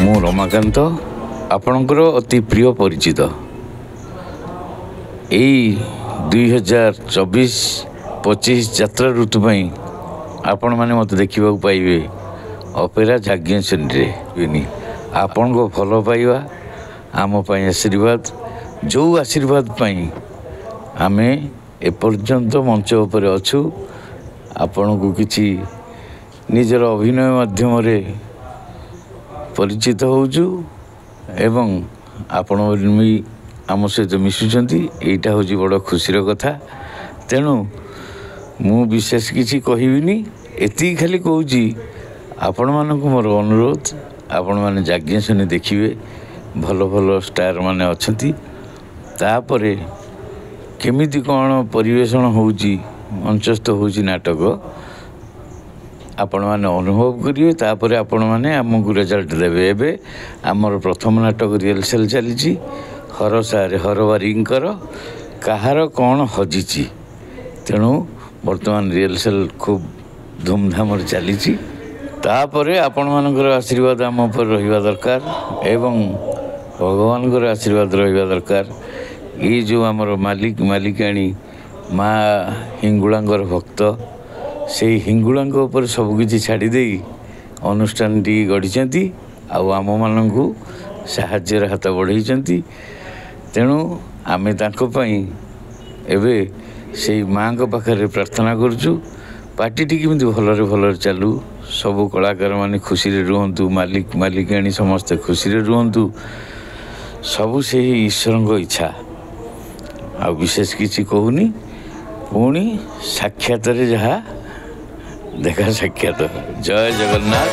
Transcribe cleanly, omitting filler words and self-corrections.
मु रमाकांत आपणकर अति प्रिय परिचित यही 2024-25 यात्रा ऋतु आपण मैंने मत देखा पाइबे अपेरा जाज्ञसेनी आपण को भल पाइबा आम आशीर्वाद जो आशीर्वाद आम एपर्यंत मंच उपर अच्छु आपण को किसी निजर अभिनय माध्यम परिचित होजु एवं आपण भी आम सहित मिशुचंती एटा हूँ बड़ खुशीर कथा तेणु मु विशेष किसी कहबिनी एति खाली कहूँ आपण मानक मोर अनुरोध आपण माने जाज्ञसेनी देखिए भल भल स्टार माने अच्छी तापरे केमिति कौन परिवेषण होउची मंचस्थ होउची नाटक आपण माने अनुभव करिए तापरे आपण माने हमकु रिजल्ट देबे एबे हमर प्रथम नाटक रिहर्सल चलीची हर सारे हरवारींकर कहार कौन हजिची तेणु वर्तमान रिहर्सल खूब धूमधाम चलीची तापरे आपण मानकर आशीर्वाद आम पर रहिबा दरकार एवं भगवान आशीर्वाद रहिबा दरकार ये जो आमर मालिक मालिकाणी माँ हिंगुलांगर भक्त से हिंगुलांग ऊपर सबकि छाड़दे अनुष्ठान टी गढ़ी आम मानू साहाଯ୍यर हाथ बढ़ई तेणु आम एवं से माँ पाखे प्रार्थना करुचु पार्टी टी केमी भलरे भलरे चालू सबू कलाकार माने खुशी रुहतु मालिक मालिकाणी समस्ते खुशी रुहतु सबू से ईश्वर इच्छा आ विशेष किसी कहूनी पुणी साक्षात जहाँ देखा साक्षात जय जगन्नाथ।